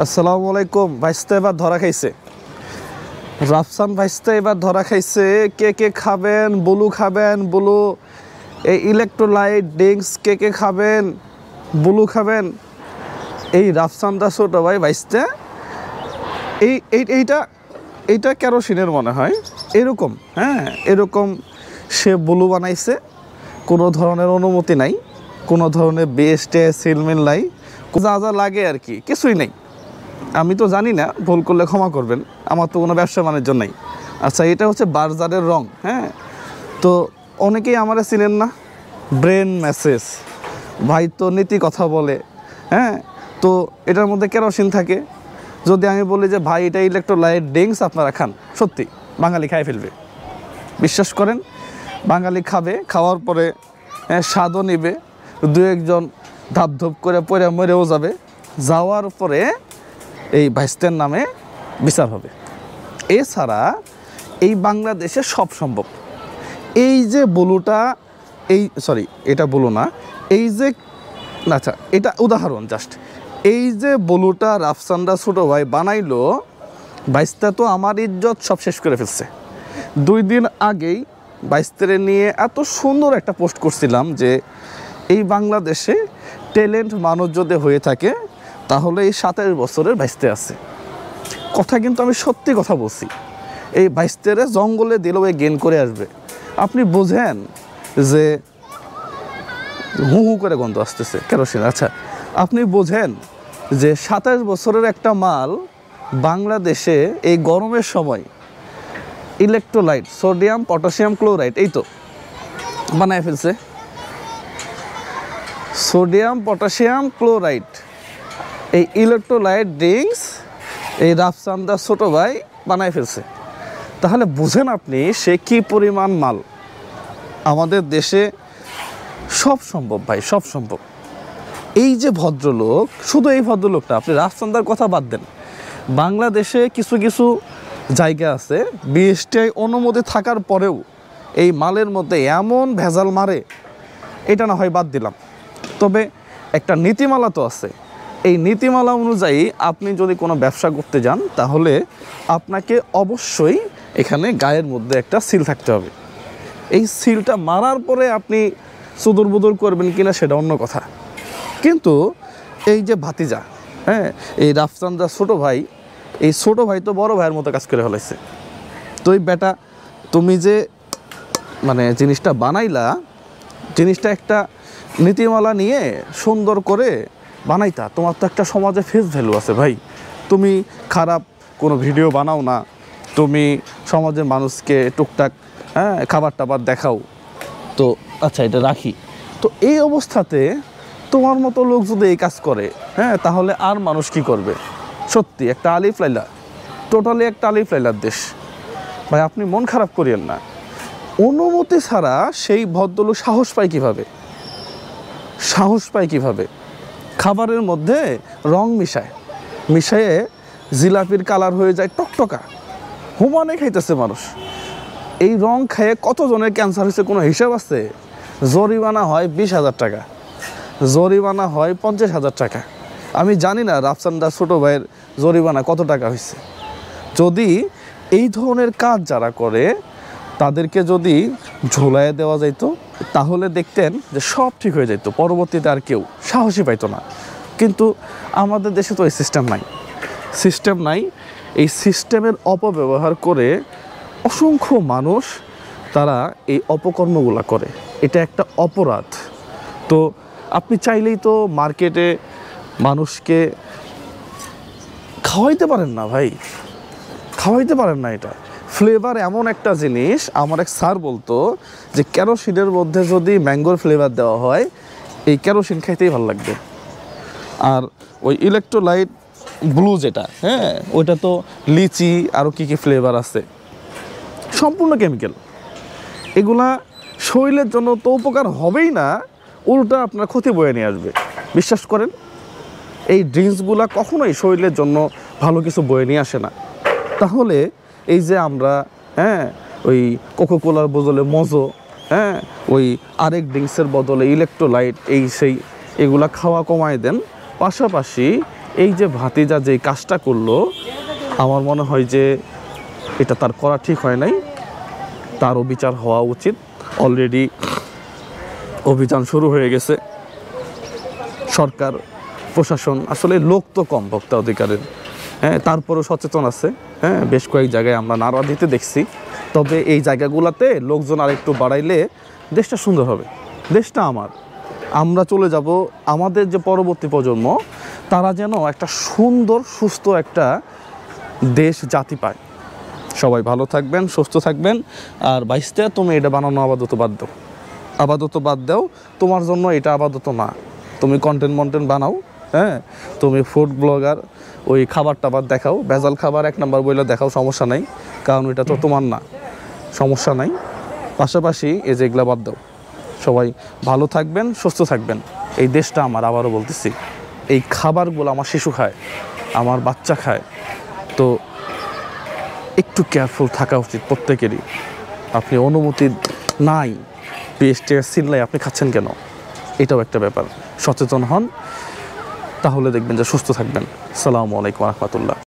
আসসালামু আলাইকুম। ভাইস্তা এবার ধরা খাইছে, রাফসান ভাইস্তা এবার ধরা খাইছে। কে কে খাবেন? বুলু খাবেন, বুলু এই ইলেকট্রোলাইট ড্রিঙ্কস কে কে খাবেন? বুলু খাবেন। এই রাফসান দা ছোট ভাই ভাইস্তা এইটা এইটা কেরোসিনের মনে হয় এরকম, হ্যাঁ এরকম সে বুলু বানাইছে। কোনো ধরনের অনুমতি নাই, কোনো ধরনের বেস্টে সিলমিল নাই, যা যা লাগে আর কি কিছুই নেই। আমি তো জানি না, ভুল করলে ক্ষমা করবেন, আমার তো কোনো ব্যবসা বাণিজ্য নেই। আচ্ছা, এটা হচ্ছে বার্জারের রং। হ্যাঁ, তো অনেকেই আমারে চিনেন না, ব্রেন মেসেজ ভাই তো নীতি কথা বলে। হ্যাঁ, তো এটার মধ্যে কেরোসিন থাকে। যদি আমি বলি যে ভাই এটা ইলেকট্রোলাইট ড্রিঙ্কস আপনারা খান, সত্যি বাঙালি খাই ফেলবে, বিশ্বাস করেন। বাঙালি খাবে, খাওয়ার পরে স্বাদও নিবে, দু একজন ধাপধুপ করে পরে মরেও যাবে। যাওয়ার পরে এই ভাইস্তের নামে বিচার হবে। এছাড়া এই বাংলাদেশে সব সম্ভব। এই যে বুলুটা, এটা বলো না, এই যে আচ্ছা এটা উদাহরণ জাস্ট। এই যে বুলুটা রাফসানদা ছোটো ভাই বানাইলো, ভাইস্তা তো আমার ইজ্জত সব শেষ করে ফেলছে। 2 দিন আগেই ভাইস্তারে নিয়ে এত সুন্দর একটা পোস্ট করছিলাম যে এই বাংলাদেশে ট্যালেন্ট মানুষ যদি হয়ে থাকে তাহলে এই 27 বছরের ভাইস্তে আছে। কথা কিন্তু আমি সত্যি কথা বলছি। এই ভাইস্তেরে জঙ্গলে দিলেও গেন করে আসবে। আপনি বোঝেন যে হু হু করে গন্ধ আসতেছে কেরোসিন। আচ্ছা, আপনি বোঝেন যে 27 বছরের একটা মাল বাংলাদেশে এই গরমের সময় ইলেকট্রোলাইট সোডিয়াম পটাশিয়াম ক্লোরাইড এই তো বানায় ফেলছে। সোডিয়াম পটাশিয়াম ক্লোরাইড এই ইলেকট্রোলাইট ড্রিঙ্কস এই রাফসানদা ছোটো ভাই বানায় ফেলছে। তাহলে বুঝেন আপনি সে কী পরিমাণ মাল। আমাদের দেশে সব সম্ভব ভাই, সব সম্ভব। এই যে ভদ্রলোক, শুধু এই ভদ্রলোকটা, আপনি রাফসানদার কথা বাদ দেন, বাংলাদেশে কিছু কিছু জায়গা আছে বিএসটিআই অনুমতি থাকার পরেও এই মালের মধ্যে এমন ভেজাল মারে, এটা না হয় বাদ দিলাম, তবে একটা নীতিমালা তো আছে। এই নীতিমালা অনুযায়ী আপনি যদি কোনো ব্যবসা করতে যান তাহলে আপনাকে অবশ্যই এখানে গায়ের মধ্যে একটা সিল থাকতে হবে। এই সিলটা মারার পরে আপনি সুদূর বুদুর করবেন কিনা সেটা অন্য কথা। কিন্তু এই যে ভাতিজা, হ্যাঁ এই রাফসানদা ছোটো ভাই, এই ছোটো ভাই তো বড় ভাইয়ের মতো কাজ করে ফেলাইছে। তো এই বেটা, তুমি যে মানে জিনিসটা বানাইলা, জিনিসটা একটা নীতিমালা নিয়ে সুন্দর করে বানাইতা, তোমার তো একটা সমাজে ফেস ভ্যালু আছে ভাই। তুমি খারাপ কোনো ভিডিও বানাও না, তুমি সমাজের মানুষকে টুকটাক খাবার টাবার দেখাও। তো আচ্ছা, এটা রাখি। তো এই অবস্থাতে তোমার মতো লোক যদি এই কাজ করে, হ্যাঁ তাহলে আর মানুষ কি করবে? সত্যি একটা আলিফ লাইলা, টোটালি একটা আলিফ লাইলার দেশ ভাই। আপনি মন খারাপ করিয়েন না। অনুমতি ছাড়া সেই ভদ্রলোক সাহস পায় কিভাবে? সাহস পায় কিভাবে? খাবারের মধ্যে রং মিশায়ে জিলাপির কালার হয়ে যায় টকটকা, হুমানে খাইতেছে মানুষ। এই রং খেয়ে কতজনের ক্যান্সার হয়েছে কোনো হিসাব আছে? জরিমানা হয় 20,000 টাকা, জরিমানা হয় 50,000 টাকা। আমি জানি না রাফসানদা ছোটো ভাইয়ের জরিমানা কত টাকা হয়েছে। যদি এই ধরনের কাজ যারা করে তাদেরকে যদি ঝোলায় দেওয়া যেত তাহলে দেখতেন যে সব ঠিক হয়ে যেত, পরবর্তীতে আর কেউ সাহসী পাইতো না। কিন্তু আমাদের দেশে তো এই সিস্টেম নাই। এই সিস্টেমের অপব্যবহার করে অসংখ্য মানুষ তারা এই অপকর্মগুলো করে। এটা একটা অপরাধ। তো আপনি চাইলেই তো মার্কেটে মানুষকে খাওয়াইতে পারেন না ভাই, খাওয়াইতে পারেন না। এটা ফ্লেভার এমন একটা জিনিস, আমার এক স্যার বলতো যে কেরোসিনের মধ্যে যদি ম্যাঙ্গোর ফ্লেভার দেওয়া হয়, এই কেরোসিন খাইতেই ভালো লাগবে। আর ওই ইলেকট্রোলাইট ব্লু যেটা, হ্যাঁ ওইটা তো লিচি আরও কী কী ফ্লেভার আছে, সম্পূর্ণ কেমিক্যাল। এগুলা শরীরের জন্য তো উপকার হবেই না, উল্টা আপনার ক্ষতি বয়ে নিয়ে আসবে। বিশ্বাস করেন, এই ড্রিঙ্কসগুলা কখনোই শরীরের জন্য ভালো কিছু বয়ে নিয়ে আসে না। তাহলে এই যে আমরা ওই কোকোকোলার বদলে মজো, ওই আরেক ড্রিঙ্কসের বদলে ইলেকট্রোলাইট এই সেই এগুলা খাওয়া কমায় দেন। পাশাপাশি এই যে ভাতিজা যে কাজটা করলো, আমার মনে হয় যে এটা তার করা ঠিক হয় নাই, তারও বিচার হওয়া উচিত। অলরেডি অভিযান শুরু হয়ে গেছে। সরকার প্রশাসন আসলে লোক তো কম ভোক্তা অধিকারের, হ্যাঁ, তারপরেও সচেতন আছে। হ্যাঁ, বেশ কয়েক জায়গায় আমরা নাড়া দিতে দেখছি। তবে এই জায়গাগুলোতে লোকজন আর একটু বাড়াইলে দেশটা সুন্দর হবে। দেশটা আমার, আমরা চলে যাব, আমাদের যে পরবর্তী প্রজন্ম তারা যেন একটা সুন্দর সুস্থ একটা দেশ জাতি পায়। সবাই ভালো থাকবেন, সুস্থ থাকবেন। আর বাইশটা তুমি এটা বানানো আপাতত বাদ দাও, আপাতত বাদ দাও। তোমার জন্য এটা আপাতত না। তুমি কন্টেন্ট বানাও, হ্যাঁ, তুমি ফুড ব্লগার, ওই খাবার টাবার দেখাও, ভেজাল খাবার 1 নাম্বার বইলে দেখাও, সমস্যা নাই, কারণ এটা তো তোমার না, সমস্যা নাই। পাশাপাশি এই যেগুলা বাদ দাও। সবাই ভালো থাকবেন, সুস্থ থাকবেন। এই দেশটা আমার, আবারও বলতেছি, এই খাবারগুলো আমার শিশু খায়, আমার বাচ্চা খায়, তো একটু কেয়ারফুল থাকা উচিত প্রত্যেকেরই। আপনি অনুমতি নাই, পেস্টে সিনলাই আপনি খাচ্ছেন কেন, এটাও একটা ব্যাপার। সচেতন হন, তাহলে দেখবেন যে সুস্থ থাকবেন। আসসালামু আলাইকুম ওয়া রাহমাতুল্লাহ।